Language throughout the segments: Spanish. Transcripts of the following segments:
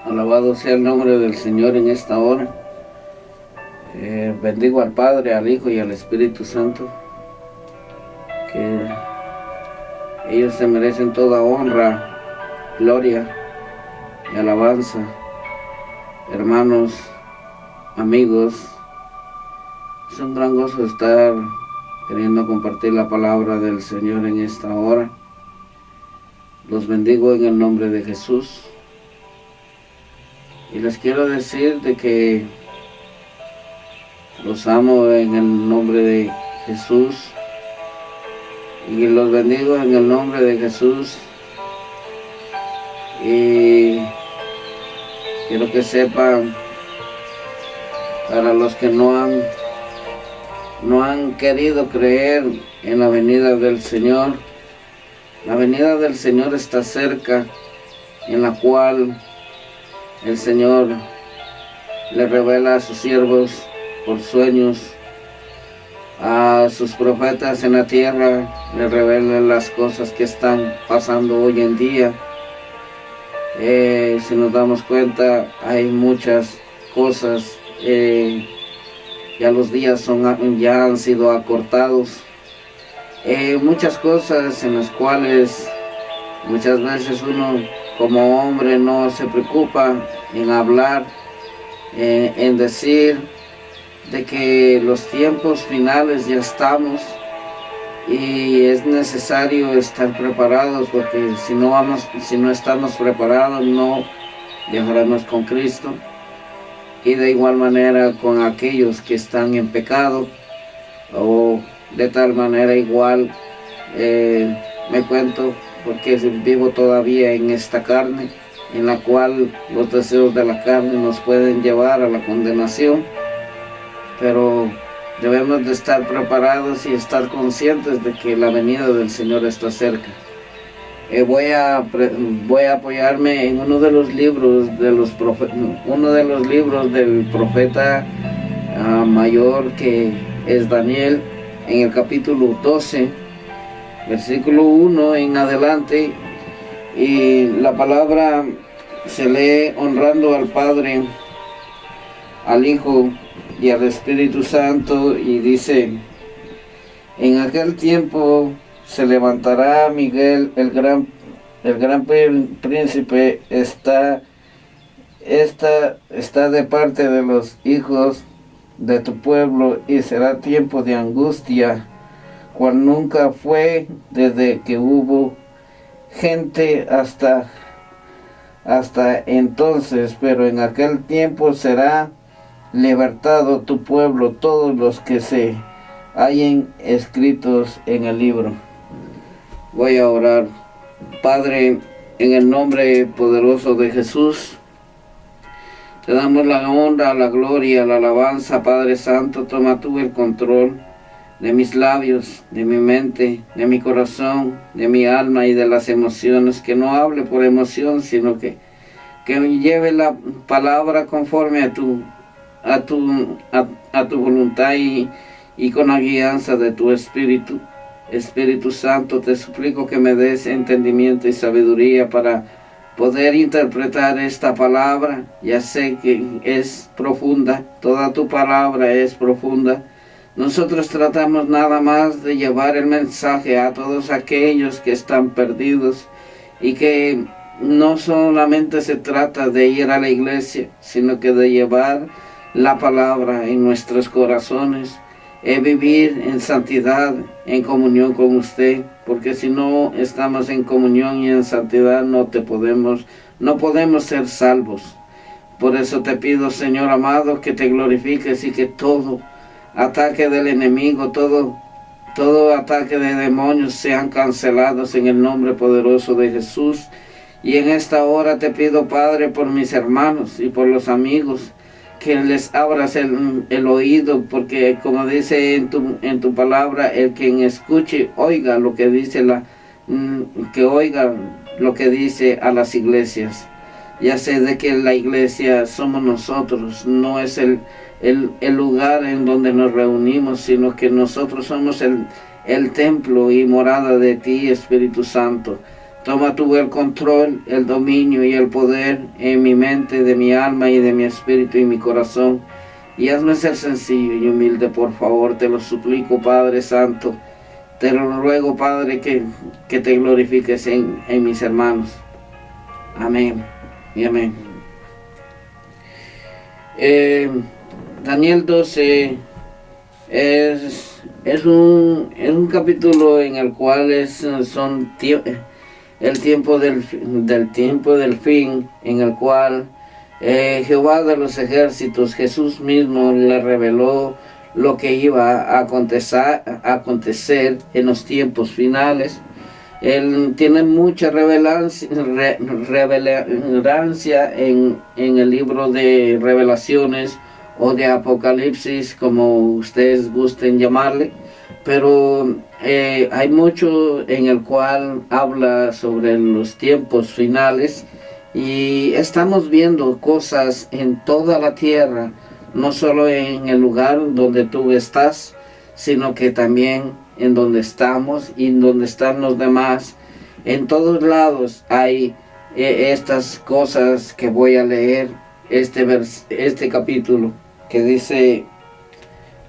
Alabado sea el nombre del Señor en esta hora. Bendigo al Padre, al Hijo y al Espíritu Santo, que ellos se merecen toda honra, gloria y alabanza. Hermanos, amigos, es un gran gozo estar queriendo compartir la palabra del Señor en esta hora. Los bendigo en el nombre de Jesús. Y les quiero decir de que los amo en el nombre de Jesús. Y los bendigo en el nombre de Jesús. Y quiero que sepan, para los que no han querido creer en la venida del Señor, la venida del Señor está cerca, en la cual el Señor le revela a sus siervos por sueños, a sus profetas en la tierra, le revela las cosas que están pasando hoy en día. Si nos damos cuenta, hay muchas cosas, ya los días ya han sido acortados. Muchas cosas en las cuales muchas veces uno como hombre no se preocupa en hablar, en decir de que los tiempos finales ya estamos y es necesario estar preparados, porque si no estamos preparados no viajaremos con Cristo. Y de igual manera con aquellos que están en pecado, o de tal manera igual me cuento, porque vivo todavía en esta carne, en la cual los deseos de la carne nos pueden llevar a la condenación, pero debemos de estar preparados y estar conscientes de que la venida del Señor está cerca. Voy a apoyarme en uno de los libros del profeta mayor, que es Daniel, en el capítulo 12, versículo 1 en adelante, y la palabra se lee honrando al Padre, al Hijo y al Espíritu Santo, y dice: en aquel tiempo se levantará Miguel, el gran príncipe, está de parte de los hijos de tu pueblo, y será tiempo de angustia, cual nunca fue desde que hubo gente hasta entonces, pero en aquel tiempo será libertado tu pueblo, todos los que se hallen escritos en el libro. Voy a orar. Padre, en el nombre poderoso de Jesús, te damos la honra, la gloria, la alabanza. Padre Santo, toma tú el control de mis labios, de mi mente, de mi corazón, de mi alma y de las emociones. Que no hable por emoción, sino que lleve la palabra conforme a tu voluntad y con la guianza de tu Espíritu. Espíritu Santo, te suplico que me des entendimiento y sabiduría para poder interpretar esta palabra. Ya sé que es profunda, toda tu palabra es profunda. Nosotros tratamos nada más de llevar el mensaje a todos aquellos que están perdidos, y que no solamente se trata de ir a la iglesia, sino que de llevar la palabra en nuestros corazones, vivir en santidad, en comunión con usted, porque si no estamos en comunión y en santidad no podemos ser salvos. Por eso te pido, Señor amado, que te glorifiques y que todo ataque del enemigo, todo ataque de demonios sean cancelados en el nombre poderoso de Jesús. Y en esta hora te pido, Padre, por mis hermanos y por los amigos, que les abras el oído, porque como dice en tu palabra, el quien escuche, oiga lo que dice a las iglesias. Ya sé de que la iglesia somos nosotros, no es el lugar en donde nos reunimos, sino que nosotros somos el templo y morada de ti, Espíritu Santo. Toma tú el control, el dominio y el poder en mi mente, de mi alma y de mi espíritu y mi corazón. Y hazme ser sencillo y humilde, por favor, te lo suplico, Padre Santo. Te lo ruego, Padre, que te glorifiques en mis hermanos. Amén y amén. Daniel 12 es un capítulo en el cual el tiempo del fin, en el cual Jehová de los ejércitos, Jesús mismo, le reveló lo que iba a acontecer en los tiempos finales. Él tiene mucha revelancia en el libro de Revelaciones o de Apocalipsis, como ustedes gusten llamarle, pero hay mucho en el cual habla sobre los tiempos finales, y estamos viendo cosas en toda la tierra, no solo en el lugar donde tú estás, sino que también en donde estamos y en donde están los demás. En todos lados hay estas cosas que voy a leer, este capítulo, que dice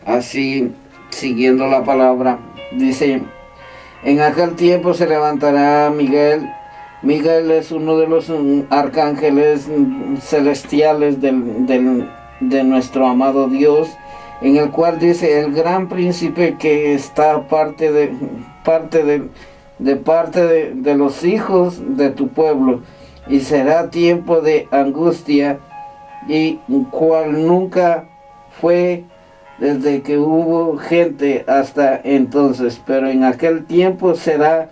así, siguiendo la palabra, dice: en aquel tiempo se levantará Miguel. Miguel es uno de los arcángeles celestiales de nuestro amado Dios, en el cual dice: el gran príncipe que está parte de los hijos de tu pueblo, y será tiempo de angustia, y cual nunca fue desde que hubo gente hasta entonces, pero en aquel tiempo será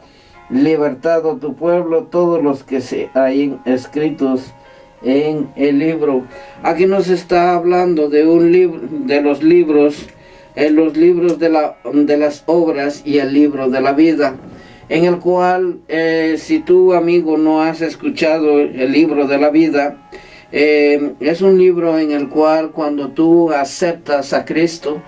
libertado tu pueblo, todos los que se hayan escritos en el libro. Aquí nos está hablando de un libro, de los libros, los libros de las obras y el libro de la vida, en el cual si tú, amigo, no has escuchado el libro de la vida, es un libro en el cual cuando tú aceptas a Cristo,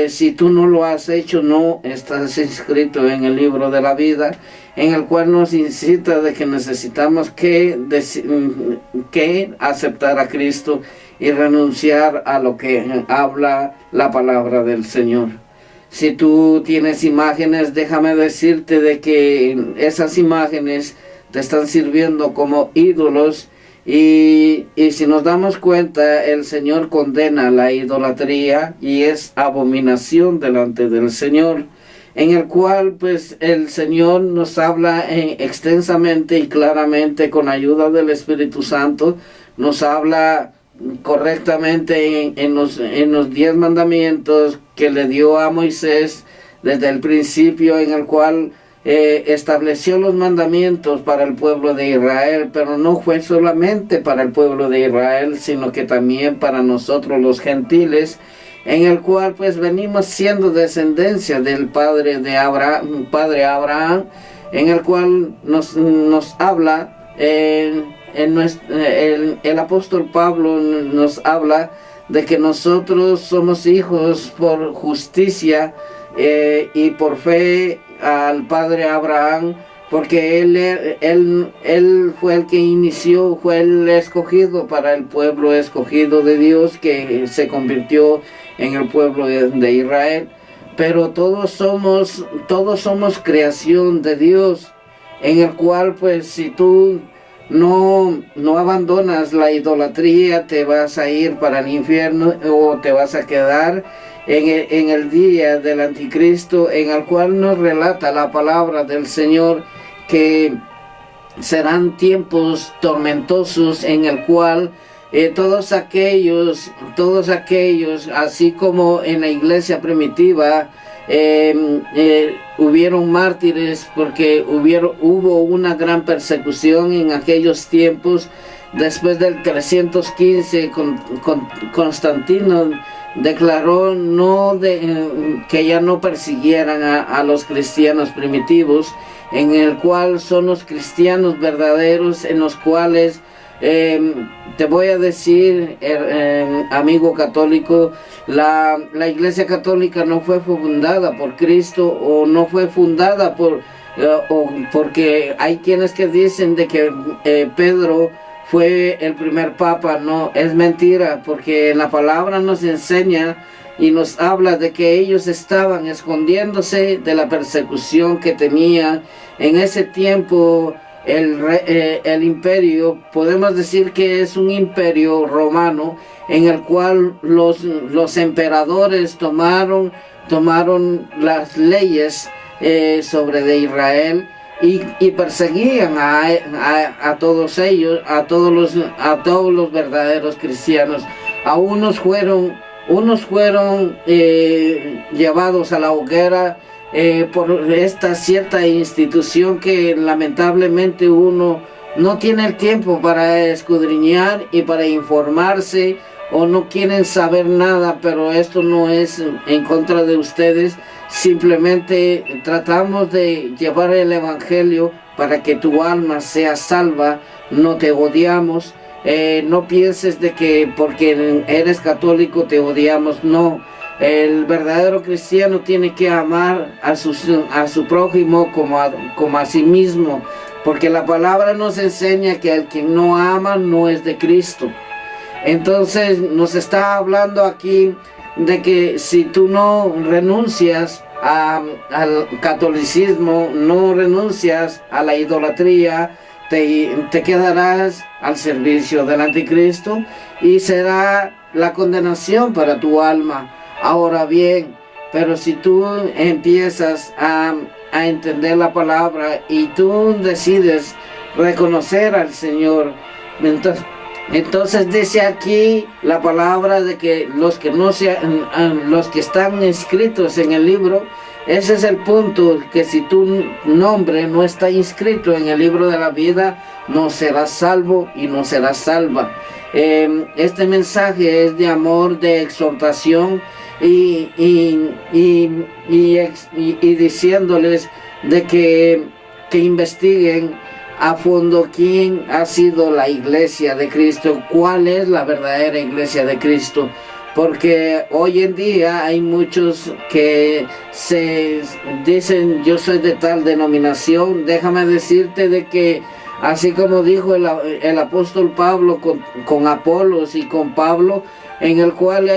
si tú no lo has hecho, no estás inscrito en el libro de la vida, en el cual nos incita de que necesitamos que aceptar a Cristo y renunciar a lo que habla la palabra del Señor. Si tú tienes imágenes, déjame decirte de que esas imágenes te están sirviendo como ídolos. Y si nos damos cuenta, el Señor condena la idolatría y es abominación delante del Señor, en el cual pues el Señor nos habla extensamente y claramente con ayuda del Espíritu Santo, nos habla correctamente en los 10 mandamientos que le dio a Moisés desde el principio, en el cual estableció los mandamientos para el pueblo de Israel, pero no fue solamente para el pueblo de Israel, sino que también para nosotros los gentiles, en el cual pues venimos siendo descendencia del padre Abraham, en el cual nos habla, el apóstol Pablo nos habla de que nosotros somos hijos por justicia y por fe al padre Abraham, porque él fue el que inició, fue el escogido para el pueblo escogido de Dios, que se convirtió en el pueblo de Israel. Pero todos somos creación de Dios, en el cual pues si tú no abandonas la idolatría, te vas a ir para el infierno o te vas a quedar en el día del anticristo, en el cual nos relata la palabra del Señor que serán tiempos tormentosos, en el cual todos aquellos, así como en la iglesia primitiva, hubieron mártires, porque hubo una gran persecución en aquellos tiempos. Después del 315, Constantino declaró que ya no persiguieran a los cristianos primitivos, en el cual son los cristianos verdaderos, en los cuales te voy a decir, amigo católico, la iglesia católica no fue fundada por Cristo, o no fue fundada o porque hay quienes que dicen de que Pedro fue el primer papa. No, es mentira, porque la palabra nos enseña y nos habla de que ellos estaban escondiéndose de la persecución que tenía en ese tiempo. El imperio, podemos decir que es un imperio romano, en el cual los emperadores tomaron las leyes sobre de Israel, y perseguían a todos ellos, a todos los verdaderos cristianos. A unos fueron llevados a la hoguera por esta cierta institución que lamentablemente uno no tiene el tiempo para escudriñar y para informarse, o no quieren saber nada. Pero esto no es en contra de ustedes, simplemente tratamos de llevar el evangelio para que tu alma sea salva. No te odiamos, no pienses de que porque eres católico te odiamos. No, el verdadero cristiano tiene que amar a su prójimo como a sí mismo, porque la palabra nos enseña que el que no ama no es de Cristo. Entonces nos está hablando aquí de que si tú no renuncias al catolicismo, no renuncias a la idolatría, te quedarás al servicio del anticristo y será la condenación para tu alma. Ahora bien, pero si tú empiezas a entender la palabra y tú decides reconocer al Señor, entonces dice aquí la palabra de que los que están inscritos en el libro, ese es el punto, que si tu nombre no está inscrito en el libro de la vida, no serás salvo y no serás salva. Este mensaje es de amor, de exhortación, y diciéndoles de que investiguen a fondo quién ha sido la iglesia de Cristo, cuál es la verdadera iglesia de Cristo. Porque hoy en día hay muchos que se dicen yo soy de tal denominación. Déjame decirte de que así como dijo el apóstol Pablo con Apolos y con Pablo, en el cual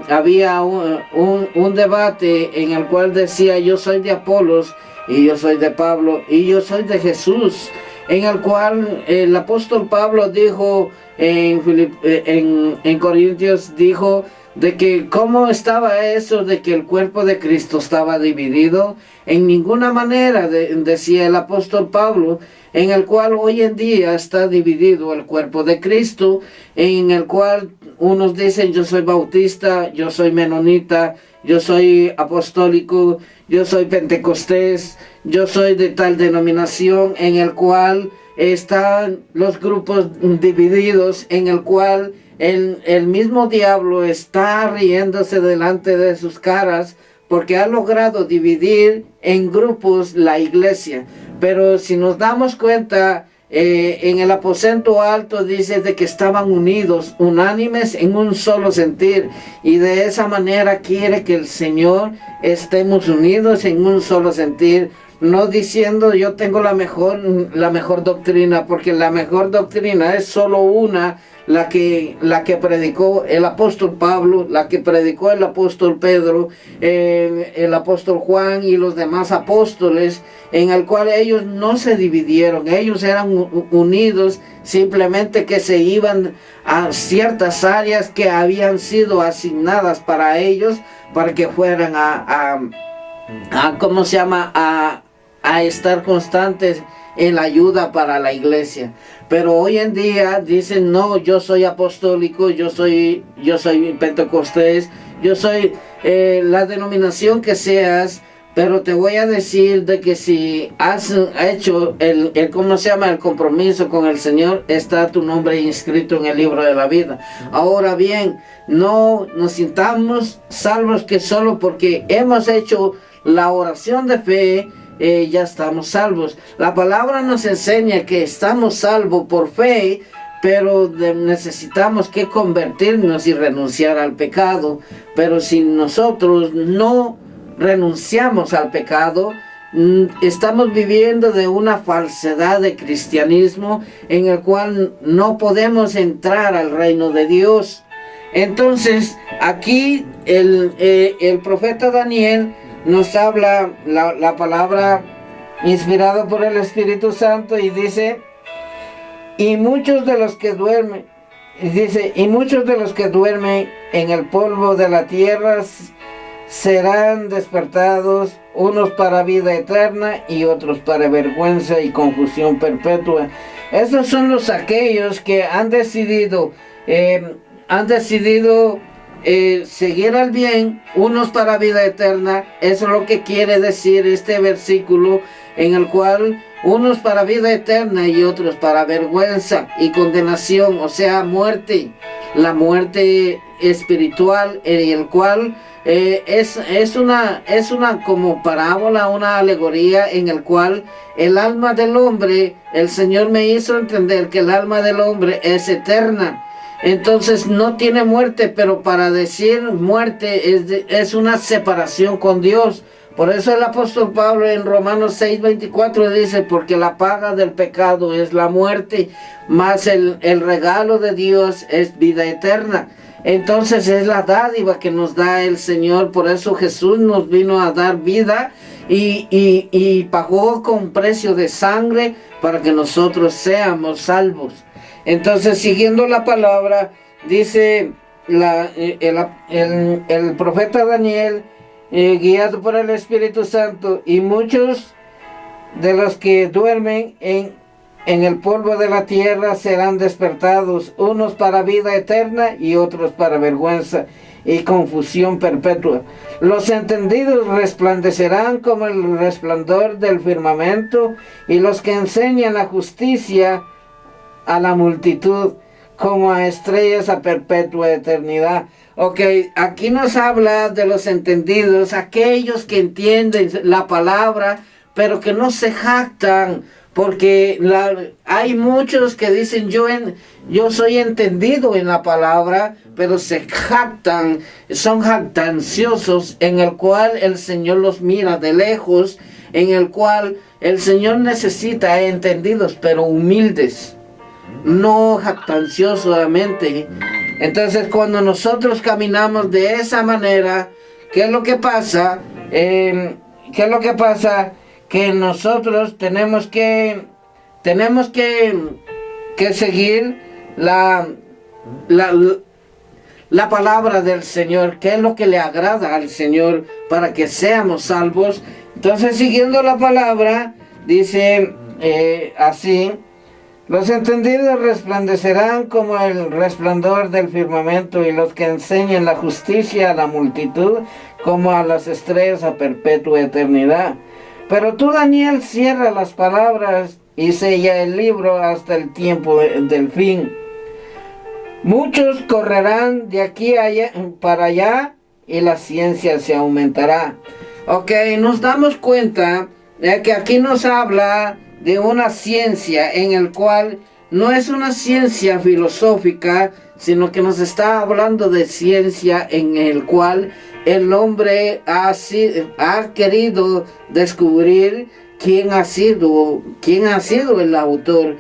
había un debate en el cual decía yo soy de Apolos y yo soy de Pablo y yo soy de Jesús, en el cual el apóstol Pablo dijo en Corintios, dijo de que cómo estaba eso de que el cuerpo de Cristo estaba dividido. En ninguna manera, decía el apóstol Pablo, en el cual hoy en día está dividido el cuerpo de Cristo, en el cual unos dicen yo soy bautista, yo soy menonita, yo soy apostólico, yo soy pentecostés, yo soy de tal denominación, en el cual están los grupos divididos, en el cual el mismo diablo está riéndose delante de sus caras, porque ha logrado dividir en grupos la iglesia. Pero si nos damos cuenta, en el aposento alto dice de que estaban unidos, unánimes en un solo sentir, y de esa manera quiere que el Señor estemos unidos en un solo sentir, no diciendo yo tengo la mejor doctrina, porque la mejor doctrina es solo una, la que predicó el apóstol Pablo, la que predicó el apóstol Pedro, el apóstol Juan y los demás apóstoles, en el cual ellos no se dividieron, ellos eran unidos, simplemente que se iban a ciertas áreas que habían sido asignadas para ellos, para que fueran a estar constantes en la ayuda para la iglesia. Pero hoy en día dicen no, yo soy apostólico, yo soy pentecostés, yo soy la denominación que seas, pero te voy a decir de que si has hecho el compromiso con el Señor, está tu nombre inscrito en el libro de la vida. Ahora bien, no nos sintamos salvos que solo porque hemos hecho la oración de fe ya estamos salvos. La palabra nos enseña que estamos salvos por fe, pero necesitamos que convertirnos y renunciar al pecado. Pero si nosotros no renunciamos al pecado, estamos viviendo de una falsedad de cristianismo en el cual no podemos entrar al reino de Dios. Entonces, aquí el profeta Daniel nos habla la palabra inspirada por el Espíritu Santo y dice, y muchos de los que duermen en el polvo de la tierra serán despertados, unos para vida eterna y otros para vergüenza y confusión perpetua. Esos son aquellos que han decidido seguir al bien, unos para vida eterna. Eso es lo que quiere decir este versículo, en el cual unos para vida eterna y otros para vergüenza y condenación, o sea, muerte, la muerte espiritual, en el cual es una como parábola, una alegoría en el cual el alma del hombre, el Señor me hizo entender que el alma del hombre es eterna. Entonces no tiene muerte, pero para decir muerte es una separación con Dios. Por eso el apóstol Pablo en Romanos 6:24 dice, porque la paga del pecado es la muerte, mas el regalo de Dios es vida eterna. Entonces es la dádiva que nos da el Señor. Por eso Jesús nos vino a dar vida y pagó con precio de sangre para que nosotros seamos salvos. Entonces, siguiendo la palabra, dice el profeta Daniel, guiado por el Espíritu Santo, y muchos de los que duermen en el polvo de la tierra serán despertados, unos para vida eterna y otros para vergüenza y confusión perpetua. Los entendidos resplandecerán como el resplandor del firmamento, y los que enseñan la justicia a la multitud como a estrellas a perpetua eternidad. Ok, aquí nos habla de los entendidos, aquellos que entienden la palabra, pero que no se jactan, porque hay muchos que dicen yo soy entendido en la palabra, pero se jactan, son jactanciosos, en el cual el Señor los mira de lejos, en el cual el Señor necesita entendidos, pero humildes, no jactanciosamente. Entonces, cuando nosotros caminamos de esa manera, ¿qué es lo que pasa? Que nosotros tenemos que seguir la palabra del Señor, que es lo que le agrada al Señor para que seamos salvos. Entonces, siguiendo la palabra, dice así: los entendidos resplandecerán como el resplandor del firmamento, y los que enseñan la justicia a la multitud como a las estrellas a perpetua eternidad. Pero tú, Daniel, cierra las palabras y sella el libro hasta el tiempo del fin. Muchos correrán de aquí para allá, y la ciencia se aumentará. Ok, nos damos cuenta de que aquí nos habla de una ciencia en el cual no es una ciencia filosófica, sino que nos está hablando de ciencia en el cual el hombre ha querido descubrir quién ha sido el autor.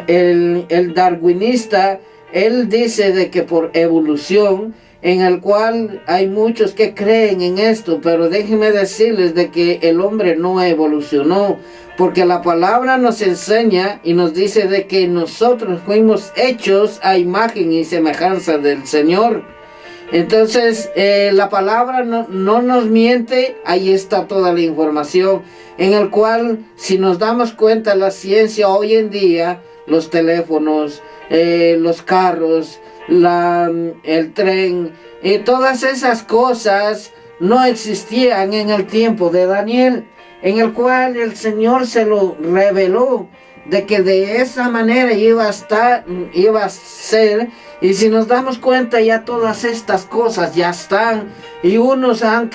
El darwinista, él dice de que por evolución, en el cual hay muchos que creen en esto, pero déjenme decirles de que el hombre no evolucionó, porque la palabra nos enseña y nos dice de que nosotros fuimos hechos a imagen y semejanza del Señor. Entonces, la palabra no nos miente. Ahí está toda la información, en el cual, si nos damos cuenta, la ciencia hoy en día, los teléfonos, los carros, el tren, todas esas cosas no existían en el tiempo de Daniel, en el cual el Señor se lo reveló de que de esa manera iba a ser. Y si nos damos cuenta, ya todas estas cosas ya están, y unos han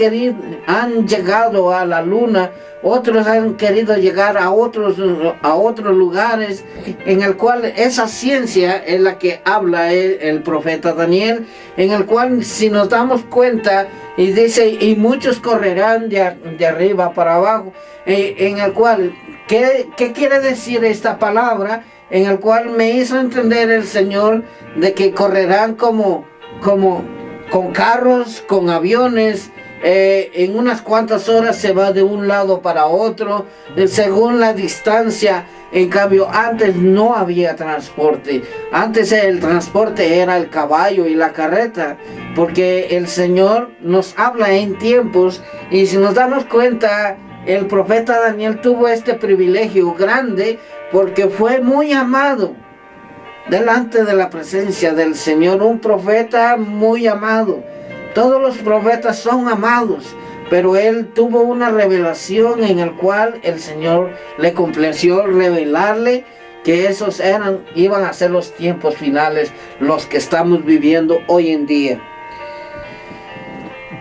llegado a la luna, otros han querido llegar a otros lugares, en el cual esa ciencia es la que habla el profeta Daniel, en el cual si nos damos cuenta, y dice, y muchos correrán de arriba para abajo, en el cual, ¿qué quiere decir esta palabra? En el cual me hizo entender el Señor de que correrán como con carros, con aviones, en unas cuantas horas se va de un lado para otro, según la distancia. En cambio, antes no había transporte. Antes el transporte era el caballo y la carreta, porque el Señor nos habla en tiempos, y si nos damos cuenta, el profeta Daniel tuvo este privilegio grande, porque fue muy amado delante de la presencia del Señor, un profeta muy amado. Todos los profetas son amados, pero él tuvo una revelación en el cual el Señor le complació revelarle que esos iban a ser los tiempos finales, los que estamos viviendo hoy en día.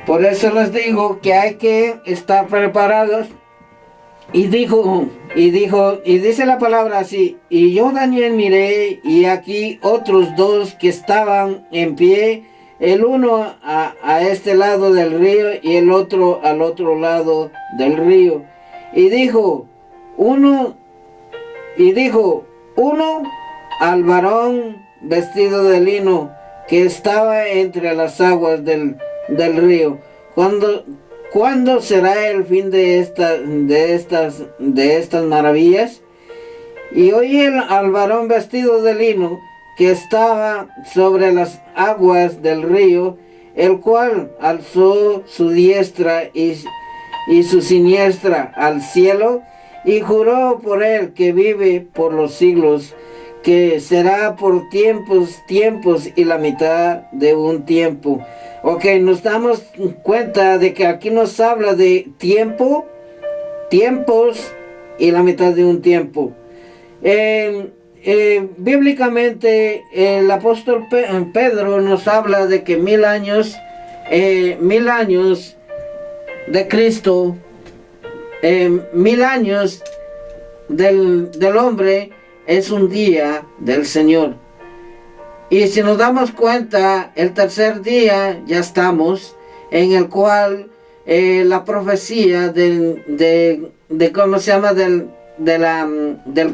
Por eso les digo que hay que estar preparados. Y dice la palabra así: y yo Daniel miré, y aquí otros dos que estaban en pie, el uno a este lado del río y el otro al otro lado del río. Y dijo uno al varón vestido de lino que estaba entre las aguas del río: ¿Cuándo será el fin de estas maravillas? Y oí al varón vestido de lino que estaba sobre las aguas del río, el cual alzó su diestra y su siniestra al cielo, y juró por él que vive por los siglos, que será por tiempos y la mitad de un tiempo. Ok, nos damos cuenta de que aquí nos habla de tiempos y la mitad de un tiempo. Bíblicamente el apóstol Pedro nos habla de que 1000 años de Cristo, 1000 años del hombre es un día del Señor. Y si nos damos cuenta, el tercer día ya estamos, en el cual la profecía ¿cómo se llama? Del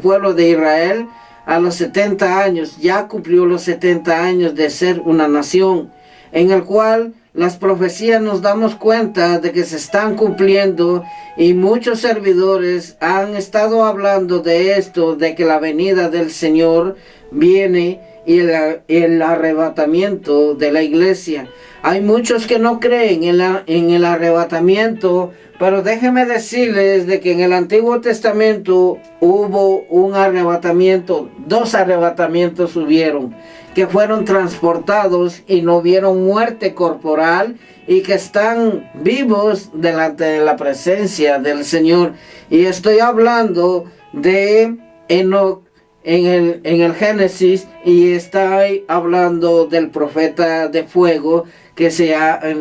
pueblo de Israel, a los 70 años, ya cumplió los 70 años de ser una nación, en el cual las profecías nos damos cuenta de que se están cumpliendo, y muchos servidores han estado hablando de esto, de que la venida del Señor viene, y el arrebatamiento de la iglesia. Hay muchos que no creen en el arrebatamiento, pero déjenme decirles de que en el Antiguo Testamento hubo un arrebatamiento, 2 arrebatamientos hubieron, que fueron transportados y no vieron muerte corporal, y que están vivos delante de la presencia del Señor. Y estoy hablando de Enoc en el Génesis, y estoy hablando del profeta de fuego que se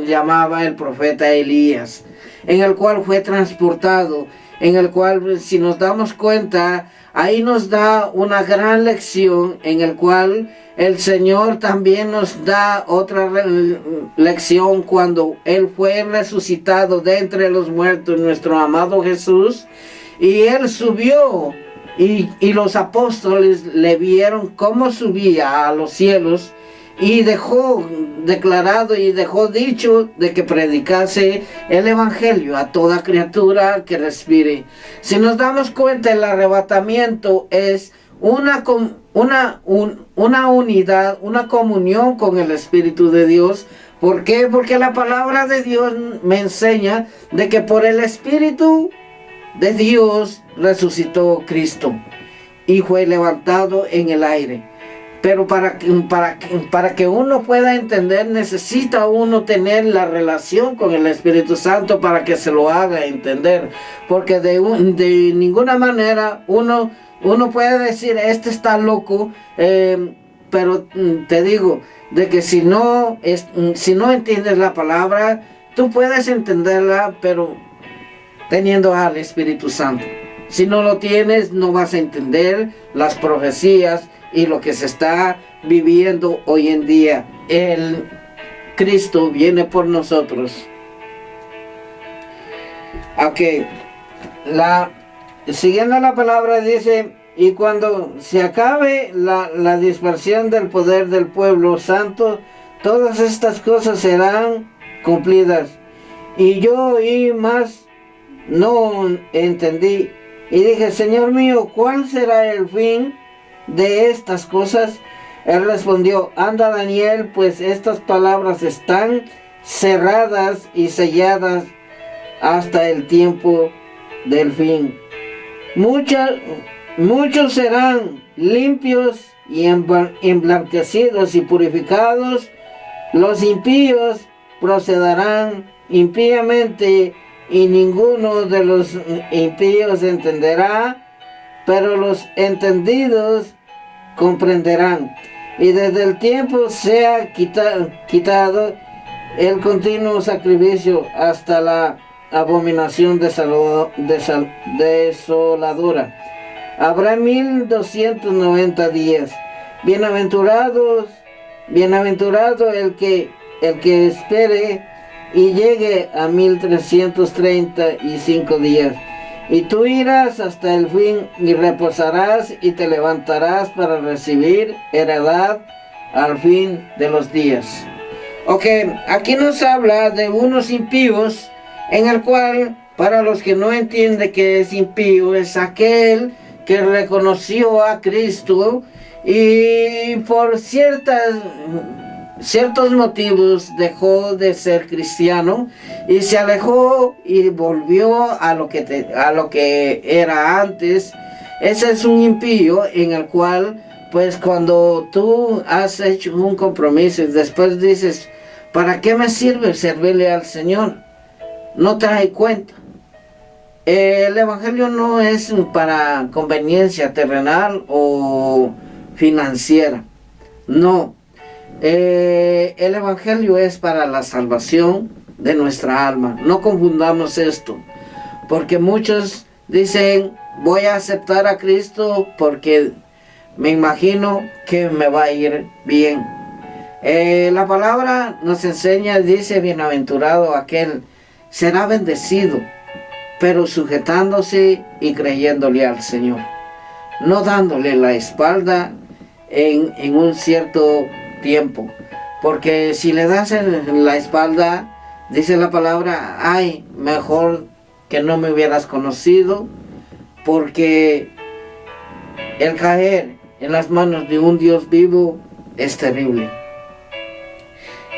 llamaba el profeta Elías, en el cual fue transportado, en el cual, si nos damos cuenta, ahí nos da una gran lección, en el cual el Señor también nos da otra lección cuando Él fue resucitado de entre los muertos, nuestro amado Jesús, y Él subió. Y los apóstoles le vieron cómo subía a los cielos, y dejó declarado y dejó dicho de que predicase el evangelio a toda criatura que respire. Si nos damos cuenta, el arrebatamiento es una unidad, una comunión con el Espíritu de Dios. ¿Por qué? Porque la palabra de Dios me enseña de que por el Espíritu de Dios resucitó Cristo y fue levantado en el aire. Pero para que uno pueda entender, necesita uno tener la relación con el Espíritu Santo para que se lo haga entender. Porque de ninguna manera uno puede decir, este está loco, pero te digo, de que si no entiendes la palabra, tú puedes entenderla, pero teniendo al Espíritu Santo. Si no lo tienes, no vas a entender las profecías y lo que se está viviendo hoy en día. El Cristo viene por nosotros. Ok, siguiendo la palabra dice, y cuando se acabe la dispersión del poder del pueblo santo, todas estas cosas serán cumplidas. Y yo oí más, no entendí. Y dije, Señor mío, ¿cuál será el fin de estas cosas? Él respondió, anda Daniel, pues estas palabras están cerradas y selladas hasta el tiempo del fin. Muchos serán limpios y emblanquecidos y purificados. Los impíos procederán impíamente y ninguno de los impíos entenderá, pero los entendidos comprenderán. Y desde el tiempo sea quitado el continuo sacrificio hasta la abominación desoladora. Habrá 1290 días. Bienaventurado el que espere y llegue a 1335 días. Y tú irás hasta el fin y reposarás y te levantarás para recibir heredad al fin de los días. Ok, aquí nos habla de unos impíos, en el cual, para los que no entienden que es impío, es aquel que reconoció a Cristo y por ciertos motivos dejó de ser cristiano y se alejó y volvió a lo que era antes. Ese es un impío, en el cual, pues, cuando tú has hecho un compromiso y después dices, ¿para qué me sirve servirle al Señor? No trae cuenta. El evangelio no es para conveniencia terrenal o financiera. No. El evangelio es para la salvación de nuestra alma. No confundamos esto, porque muchos dicen, voy a aceptar a Cristo porque me imagino que me va a ir bien. La palabra nos enseña, dice, bienaventurado aquel, será bendecido, pero sujetándose y creyéndole al Señor, no dándole la espalda en un cierto tiempo, porque si le das la espalda, dice la palabra, ay, mejor que no me hubieras conocido, porque el caer en las manos de un Dios vivo es terrible.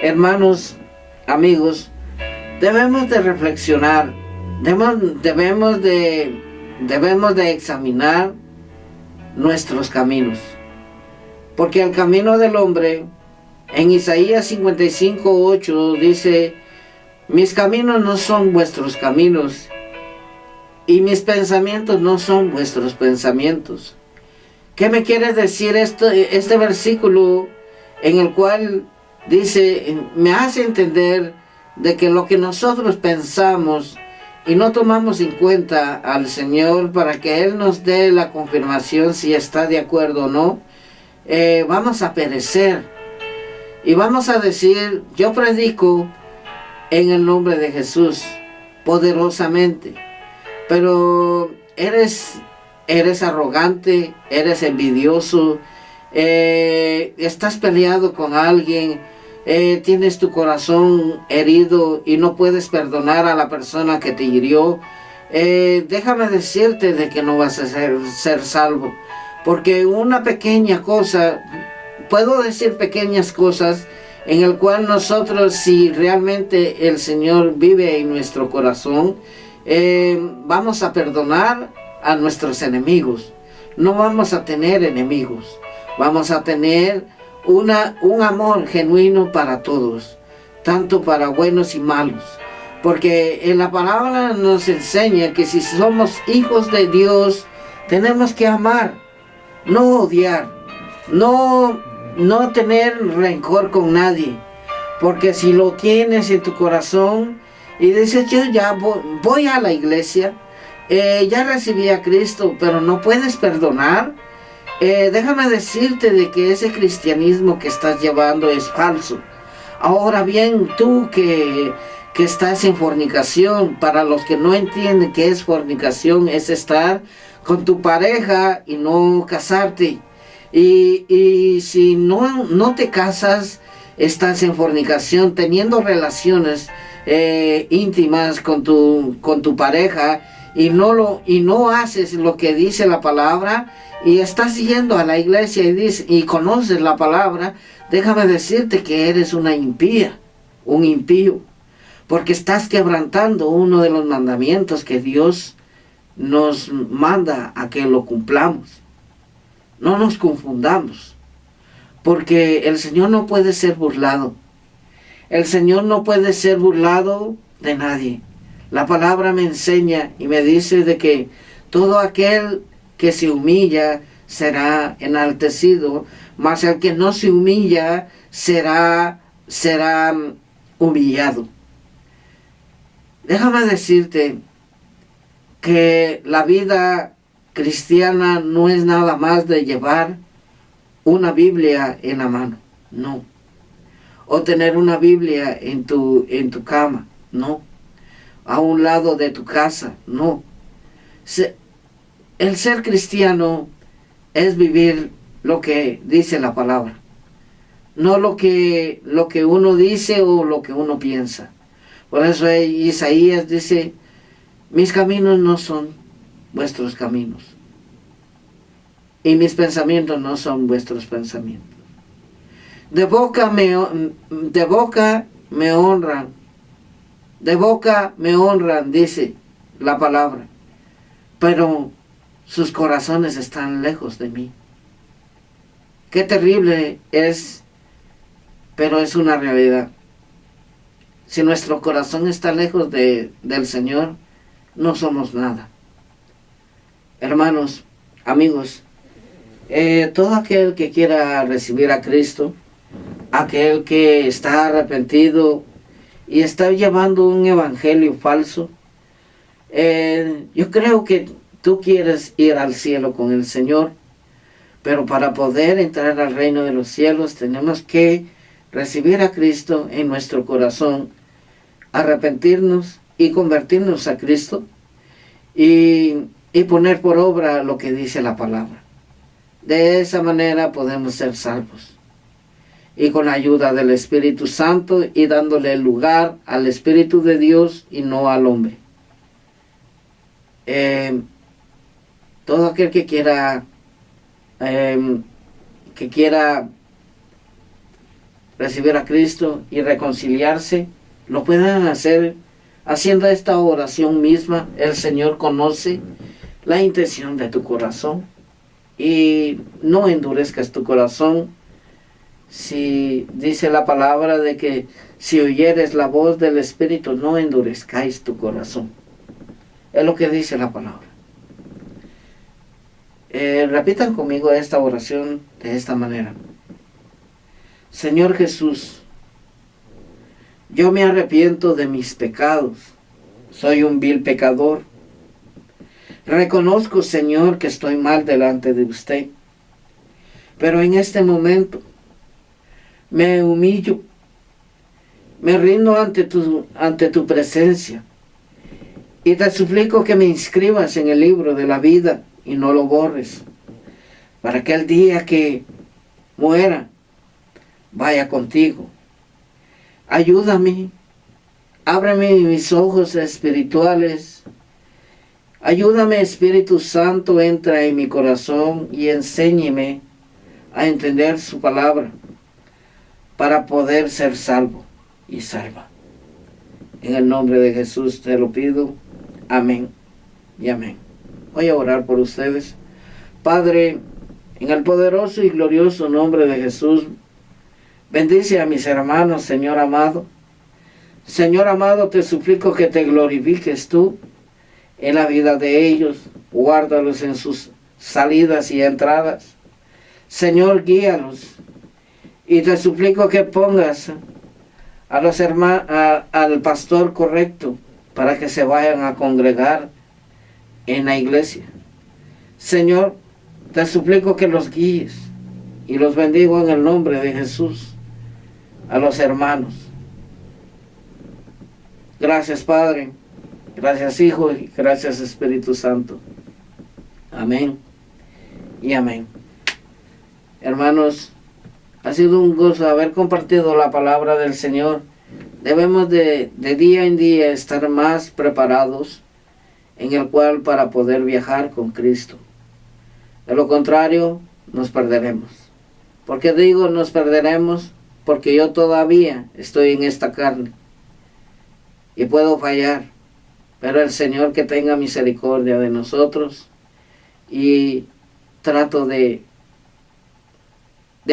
Hermanos, amigos, debemos de reflexionar, debemos de examinar nuestros caminos, porque el camino del hombre, en Isaías 55:8 dice, mis caminos no son vuestros caminos, y mis pensamientos no son vuestros pensamientos. ¿Qué me quiere decir este versículo, en el cual dice, me hace entender de que lo que nosotros pensamos y no tomamos en cuenta al Señor para que Él nos dé la confirmación si está de acuerdo o no, vamos a perecer y vamos a decir, yo predico en el nombre de Jesús poderosamente, pero eres arrogante, eres envidioso, estás peleado con alguien, tienes tu corazón herido y no puedes perdonar a la persona que te hirió. Déjame decirte de que no vas a ser salvo, porque una pequeña cosa, puedo decir pequeñas cosas, en el cual nosotros, si realmente el Señor vive en nuestro corazón, vamos a perdonar a nuestros enemigos. No vamos a tener enemigos, vamos a tener un amor genuino para todos, tanto para buenos y malos, porque en la palabra nos enseña que si somos hijos de Dios, tenemos que amar, no odiar, no tener rencor con nadie, porque si lo tienes en tu corazón, Y dice, yo ya voy a la iglesia, ya recibí a Cristo, pero no puedes perdonar. Déjame decirte de que ese cristianismo que estás llevando es falso. Ahora bien, tú que estás en fornicación, para los que no entienden qué es fornicación, es estar con tu pareja y no casarte. Y si no te casas, estás en fornicación, teniendo relaciones íntimas con tu pareja, y no haces lo que dice la palabra, y estás yendo a la iglesia y conoces la palabra. Déjame decirte que eres una impía, un impío, porque estás quebrantando uno de los mandamientos que Dios nos manda a que lo cumplamos. No nos confundamos, porque el Señor no puede ser burlado. El Señor no puede ser burlado de nadie. La palabra me enseña y me dice de que todo aquel que se humilla será enaltecido, mas el que no se humilla será humillado. Déjame decirte que la vida cristiana no es nada más de llevar una Biblia en la mano, no. O tener una Biblia en tu cama, no. A un lado de tu casa, no. El ser cristiano es vivir lo que dice la palabra, no lo que uno dice o lo que uno piensa. Por eso Isaías dice, mis caminos no son vuestros caminos, y mis pensamientos no son vuestros pensamientos. De boca me honran, dice la palabra, pero sus corazones están lejos de mí. Qué terrible es, pero es una realidad. Si nuestro corazón está lejos del Señor, no somos nada. Hermanos, amigos, todo aquel que quiera recibir a Cristo, aquel que está arrepentido y está llevando un evangelio falso, yo creo que tú quieres ir al cielo con el Señor, pero para poder entrar al reino de los cielos tenemos que recibir a Cristo en nuestro corazón, arrepentirnos y convertirnos a Cristo y poner por obra lo que dice la palabra. De esa manera podemos ser salvos. Y con la ayuda del Espíritu Santo y dándole lugar al Espíritu de Dios y no al hombre. Todo aquel que quiera recibir a Cristo y reconciliarse, lo pueden hacer haciendo esta oración misma. El Señor conoce la intención de tu corazón y no endurezcas tu corazón. Si dice la palabra de que si oyeres la voz del Espíritu, no endurezcáis tu corazón. Es lo que dice la palabra. Repitan conmigo esta oración de esta manera. Señor Jesús, yo me arrepiento de mis pecados. Soy un vil pecador. Reconozco, Señor, que estoy mal delante de usted. Pero en este momento me humillo, me rindo ante tu presencia y te suplico que me inscribas en el libro de la vida y no lo borres, para que el día que muera vaya contigo. Ayúdame, ábreme mis ojos espirituales, ayúdame, Espíritu Santo, entra en mi corazón y enséñeme a entender su palabra para poder ser salvo y salva. En el nombre de Jesús te lo pido. Amén y amén. Voy a orar por ustedes. Padre, en el poderoso y glorioso nombre de Jesús, bendice a mis hermanos, Señor amado. Señor amado, te suplico que te glorifiques tú en la vida de ellos. Guárdalos en sus salidas y entradas. Señor, guíalos. Y te suplico que pongas a los al pastor correcto para que se vayan a congregar en la iglesia. Señor, te suplico que los guíes y los bendigo en el nombre de Jesús a los hermanos. Gracias, Padre. Gracias, Hijo, y gracias, Espíritu Santo. Amén y amén. Hermanos, ha sido un gozo haber compartido la palabra del Señor. Debemos de día en día estar más preparados en el cual para poder viajar con Cristo. De lo contrario, nos perderemos. ¿Por qué digo nos perderemos? Porque yo todavía estoy en esta carne y puedo fallar, pero el Señor que tenga misericordia de nosotros, y trato de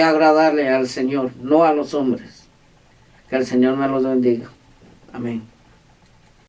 agradarle al Señor, no a los hombres. Que el Señor me los bendiga. Amén.